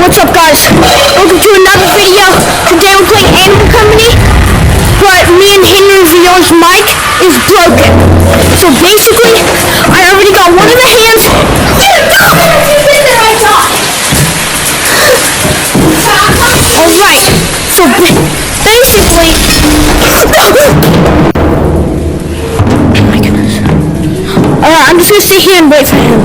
What's up, guys? Welcome to another video. Today we're playing Animal Company, but me and Henry Villon's mic is broken. So basically, I already got one of the hands. Alright, so basically, oh my goodness. I'm just gonna sit here and wait for him.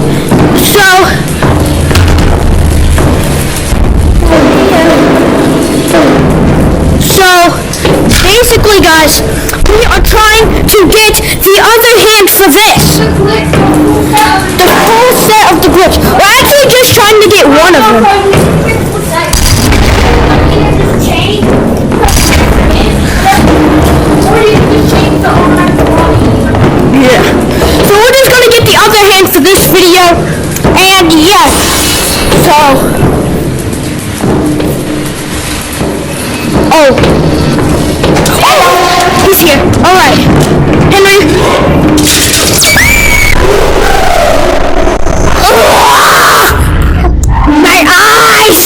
So basically, guys, we are trying to get the other hand for this. The full set of the grips. We're actually just trying to get one of them. Yeah. So we're just gonna get the other hand for this video. And yes. Oh, he's here. Alright. Henry. My eyes!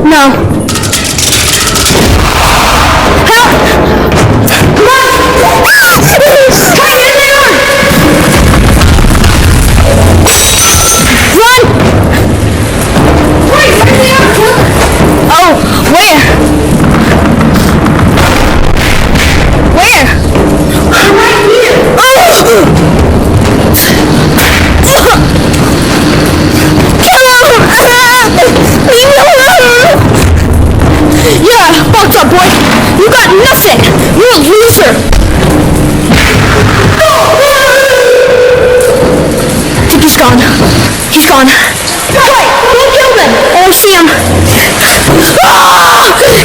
No. Nothing! You're a loser! I think he's gone. He's gone. Wait! Who killed him? Oh, I see him.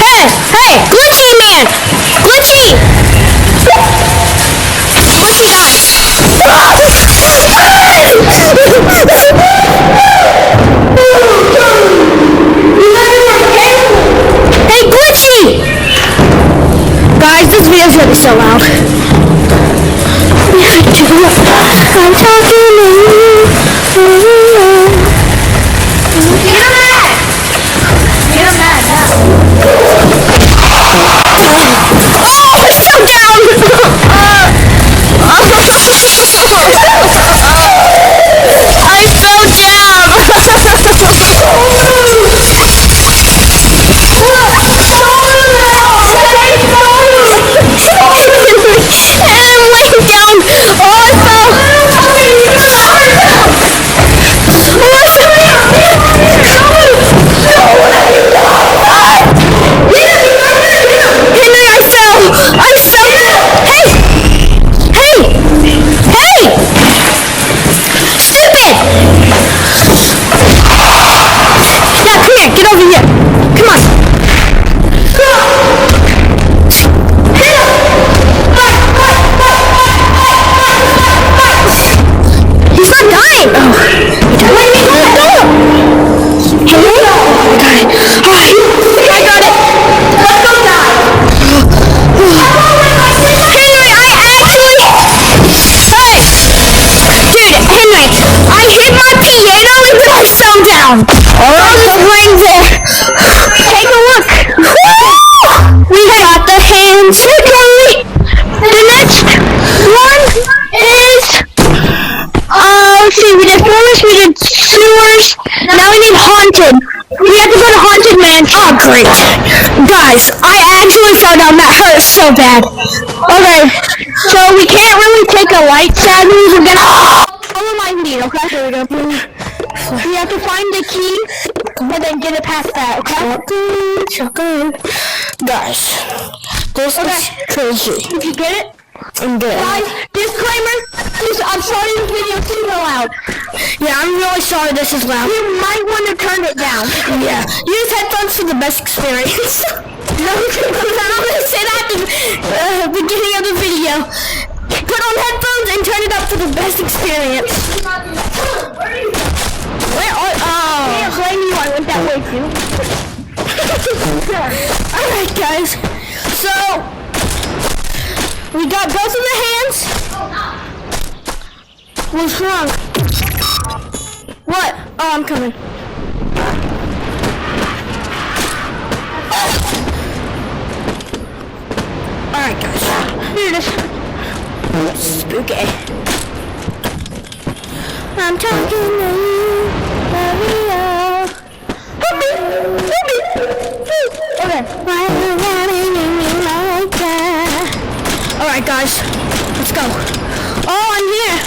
Hey! Hey! Glitchy man! Glitchy! Glitchy guy! Hey, Glitchy! Guys, this video's gonna be so loud. I'm talking to you. Get him mad! Get him mad now. Oh, I fell down! I fell Take a look. We got the hands. Okay. The next one is let's see, we did forest, we did sewers. Now we need haunted. We have to go to haunted man. Oh great. Guys, I actually fell down. That hurt so bad. Okay. So we can't really take a light sadly. We're gonna follow my lead, okay? Here we go. We have to find the key and then get it past that, okay? Shotgun. Guys, this is crazy. Did you get it? I'm good. Guys, disclaimer, I'm sorry this video is too loud. Yeah, I'm really sorry this is loud. You might want to turn it down. Yeah. Use headphones for the best experience. No, I'm going to say that at the beginning of the video. Put on headphones and turn it up for the best experience. got both of the hands. What's wrong? What? Oh, I'm coming. Alright, guys. Here it is. Spooky. I'm talking to you, Maria. Help me! Help me! Okay. Why are you running me like that? Alright, guys. Let's go. Oh, I'm here.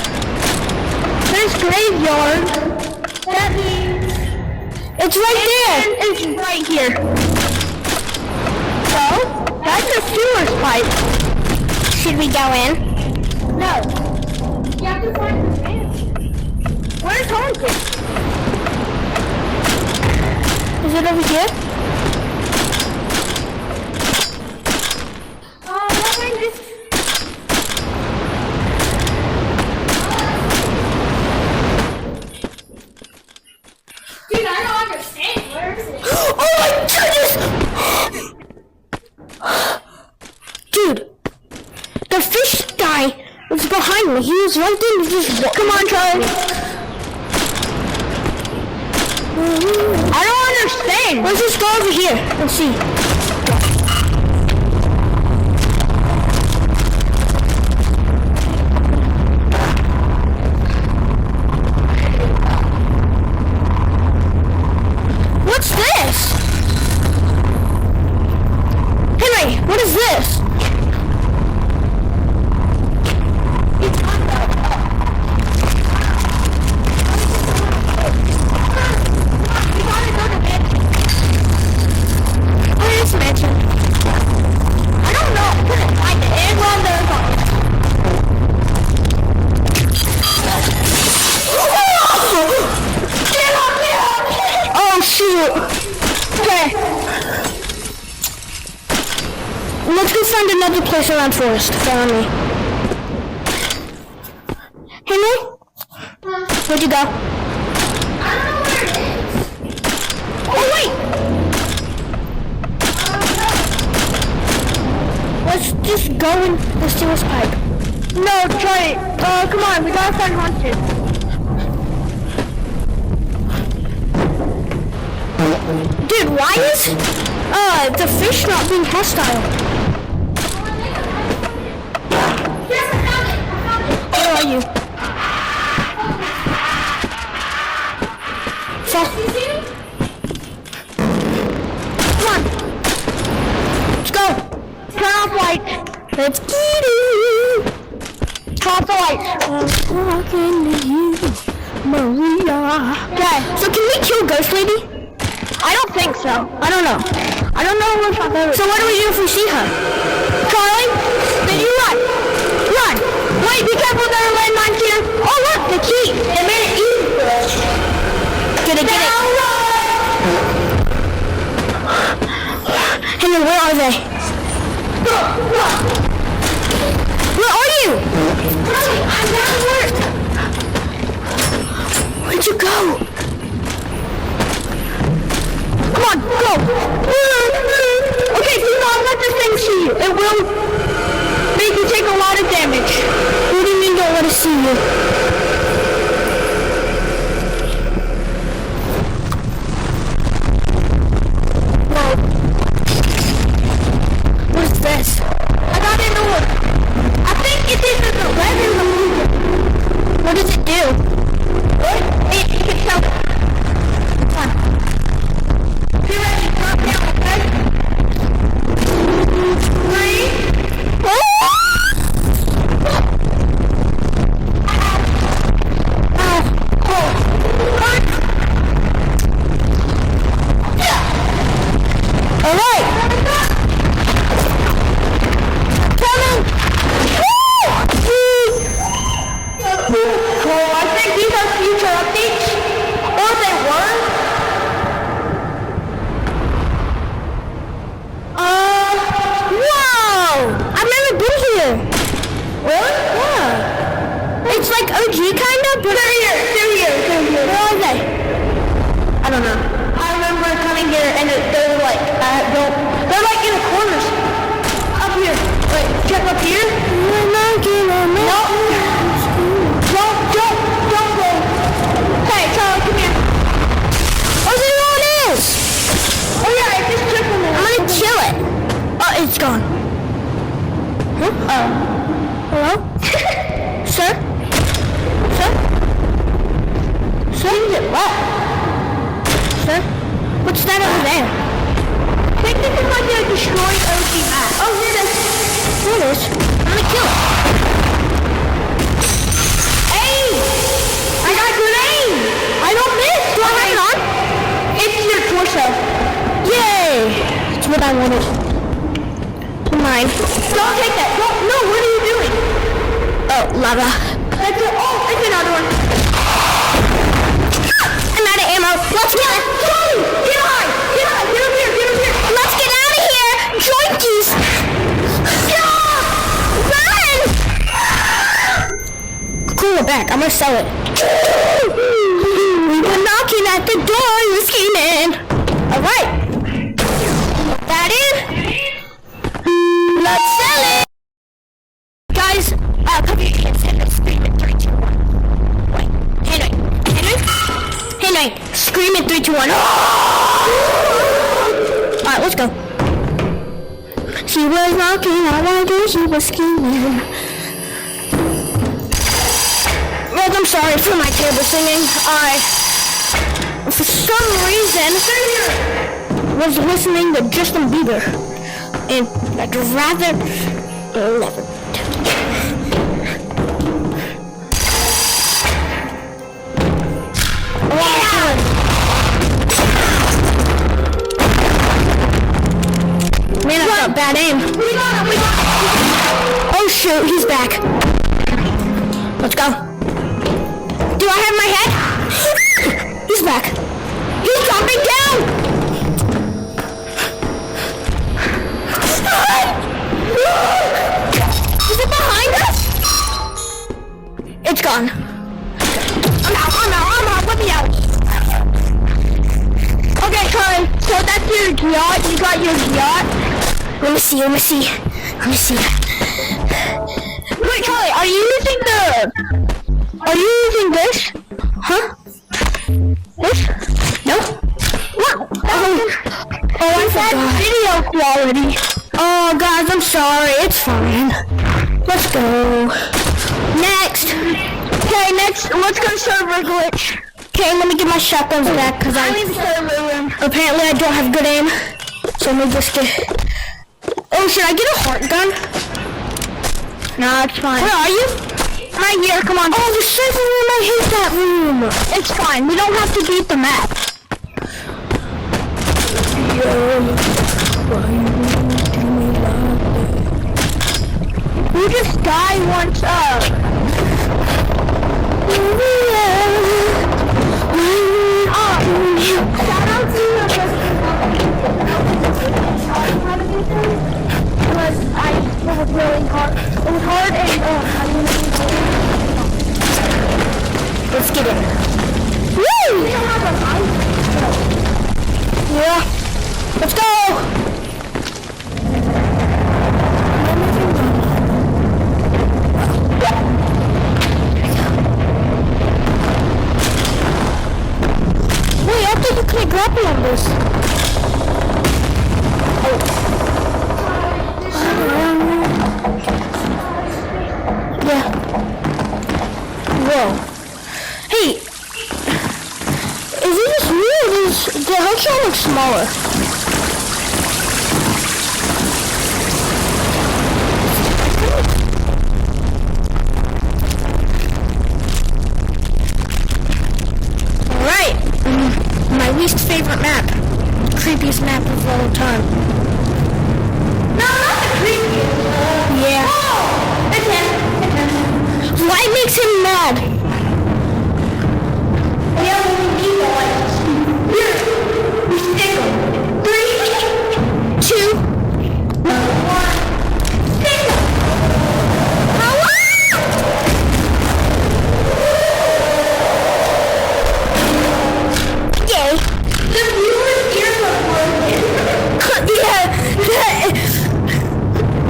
There's graveyard. That means it's right there. It's right here. So, that's a sewer pipe. Should we go in? No. You have to find the man. Where's Haunted? Is it over here? This. Dude, I don't understand. Where is it? Oh my goodness! Dude, the fish guy was behind me. He was right there. Come on, Charlie. I don't understand. Let's just go over here and see. What's this? Henry, what is this? Let's go find another place around Forest. Follow me. Henry? Where'd you go? I don't know where it is. Oh, wait! Let's just go in the sewer's pipe. No, Charlie. Come on. We gotta find Haunted. Dude, why is the fish not being hostile? Yes, I found it. Where are you? Come on. Let's go. Turn off lights. Let's get it. Turn off the lights. I'm talking to you, Maria. Okay, so can we kill Ghost Lady? I don't think so. I don't know. I don't know what's up there. So what do we do if we see her? Charlie, then you run. Run. Wait, be careful, there are landmines here. Oh look, the key. They made it easy for us. Get it, get it. Henry, where are they? Where are you? I'm not at work. Where'd you go? Come on, go! Okay, do not let this thing see you. It will make you take a lot of damage. What do you mean don't let us see you? Whoa. What's this? I got an orb. I think it is the red in the movie. What does it do? What? It can tell. Come on. You ready? Drop down, okay? 3. Oh! Alright! Coming! Cool, I think these are future updates. Or they were. Whoa! I've never been here. Really? Yeah. It's like OG kinda, but they're here. Where are they? I don't know. I remember coming here and they're like, they're like in the corners. Up here. Wait, check up here. What? Sir? What's that over there? I think this is like a destroyed OG map. Oh, here it is. Here it is. I'm gonna kill it. Hey! I got good aim! I don't miss! Do I have it on? It's your torso. Yay! That's what I wanted. Mine. Don't take that. Don't. No, what are you doing? Oh, lava. That's it. Oh, it's another one. I'm out of ammo. Let's get it. Johnny, get high. Get high. Get over here. Get over here. Let's get out of here. Joinkies. Run. Cool, we're back. I'm gonna sell it. We were knocking at the door. You came in. All right. Put that in. Let's sell it. Guys, come here. Scream in 3, 2, 1. Wait. Henry. Scream in 3, 2, 1. Alright, let's go. She was knocking on my door, she was screaming. Well, I'm sorry for my terrible singing. For some reason, was listening to Justin Bieber. And I'd rather never. Man, I got bad aim. We got him. Oh shoot, he's back. Let's go. Do I have my head? He's back. He's dropping down. Is it behind us? It's gone. I'm out. Let me out. Okay, Charlie. So that's your yacht. You got your yacht. Let me see. Wait, Charlie, are you using this? Huh? This? No? Wow. I forgot. Video quality. Oh, guys, I'm sorry. It's fine. Let's go. Next. Okay, next. Let's go server glitch. Okay, let me get my shotguns back because apparently I don't have good aim. So let me just get. Oh, should I get a heart gun? No, it's fine. Where are you? Right here. Come on. Oh, the server room. I hate that room. It's fine. We don't have to beat the map. We just die once up. Shout out to you because it was really hard. It was hard and let's get it. Woo! We don't have a mic. Yeah. Let's go! Wait, I thought you couldn't grapple on this. Yeah. Whoa. Hey! Is it just me or does the headshot look smaller? Alright. My least favorite map. Creepiest map of all time. No, not the creepiest. Yeah. Oh! It's him. What makes him mad? Yeah, we need the lights. Here. We stick them. 3, 2, 1. Stick them. Yay. The viewer's ears are broken. Yeah.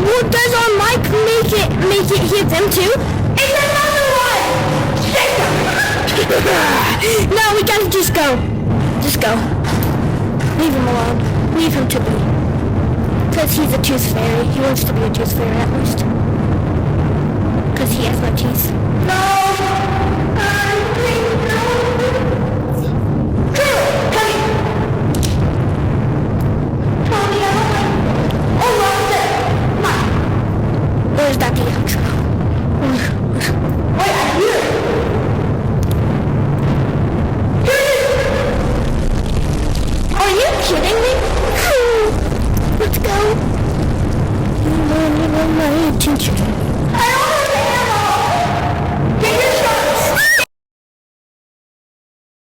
Well, does our mic make it hear them too? It's another one. Stick them. No, we gotta just go. Just go. Leave him alone. Leave him to be. Because he's a tooth fairy. He wants to be a tooth fairy at least. Because he has no teeth. No! my attention.